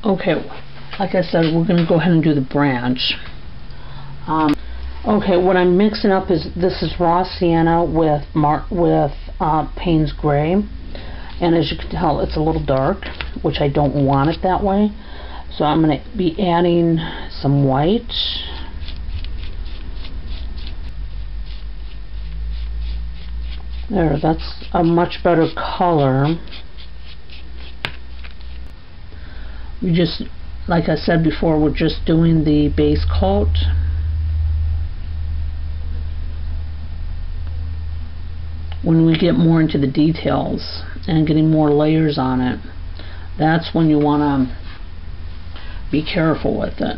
Okay, like I said, we're going to go ahead and do the branch. Okay, what I'm mixing up is, this is raw sienna with Payne's Gray, and as you can tell, it's a little dark, which I don't want it that way. So I'm going to be adding some white. There, that's a much better color. We just, like I said before, we're just doing the base coat. When we get more into the details and getting more layers on it, that's when you want to be careful with it.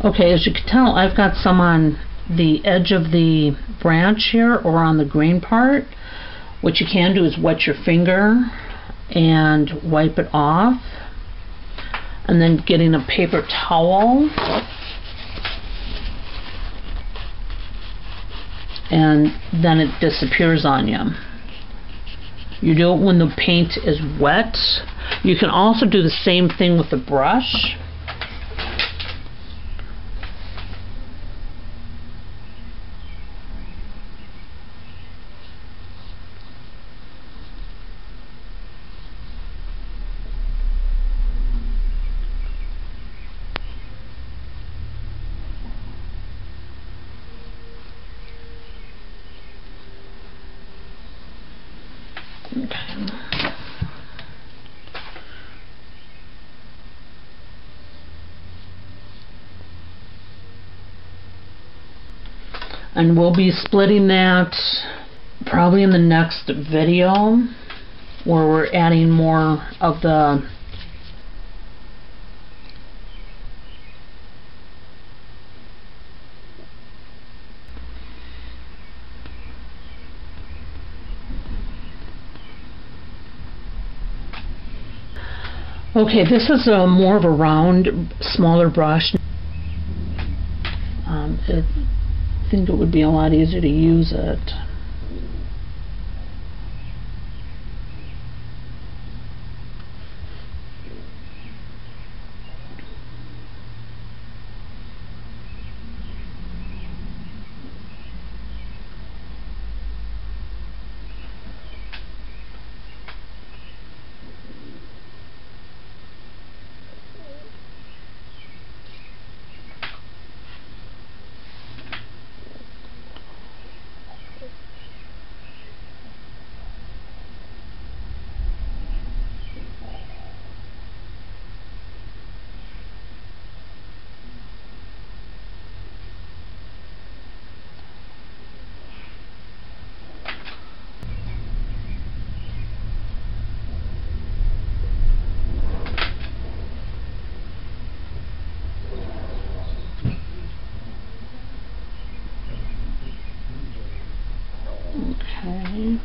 Okay, as you can tell, I've got some on the edge of the branch here, or on the green part. What you can do is wet your finger and wipe it off, and then getting a paper towel and then it disappears on you. You do it when the paint is wet. You can also do the same thing with the brush. Okay. And we'll be splitting that probably in the next video, where we're adding more of the Okay, this is more of a round, smaller brush. I think it would be a lot easier to use it. Okay.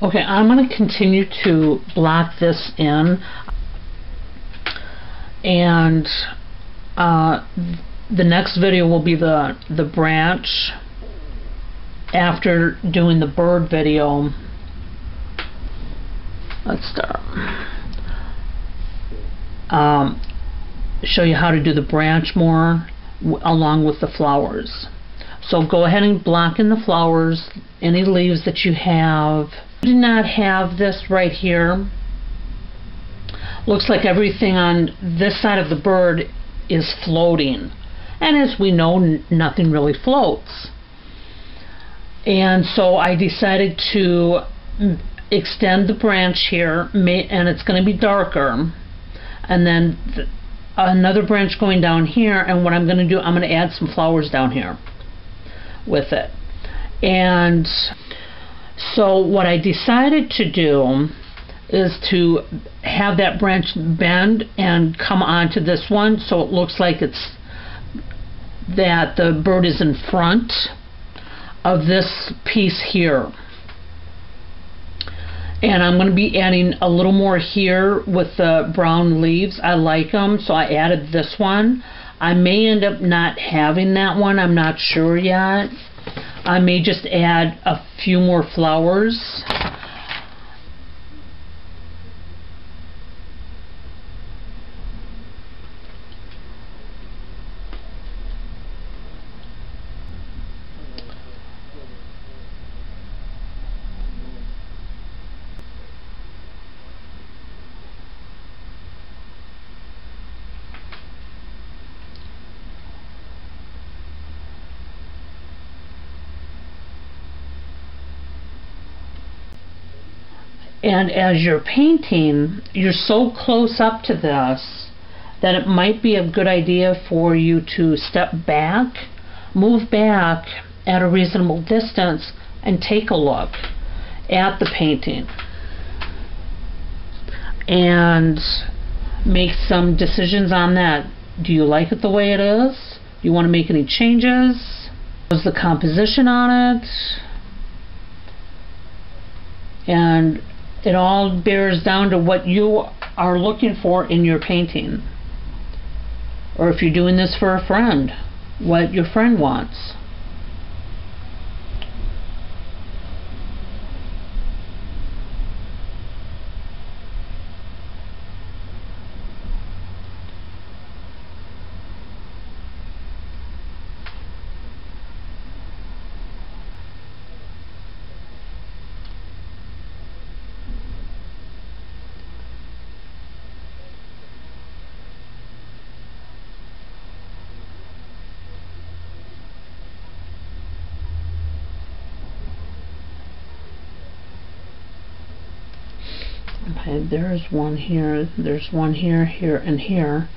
Okay, I'm going to continue to block this in, and the next video will be the branch after doing the bird video. Let's start. Show you how to do the branch more along with the flowers. So go ahead and block in the flowers, any leaves that you have. I do not have this right here. Looks like everything on this side of the bird is floating, and as we know, nothing really floats. And so I decided to extend the branch here, and it's going to be darker, and then another branch going down here, and what I'm going to do, I'm going to add some flowers down here with it. And So what I decided to do is to have that branch bend and come onto this one, so it looks like it's that the bird is in front of this piece here. And I'm going to be adding a little more here with the brown leaves. I like them, so I added this one. I may end up not having that one, I'm not sure yet. I may just add a few more flowers. And as you're painting, you're so close up to this that it might be a good idea for you to step back, move back at a reasonable distance, and take a look at the painting and make some decisions on that. Do you like it the way it is? Do you want to make any changes? What's the composition on it? And it all bears down to what you are looking for in your painting. Or if you're doing this for a friend, what your friend wants. Okay, there's one here, here, and here.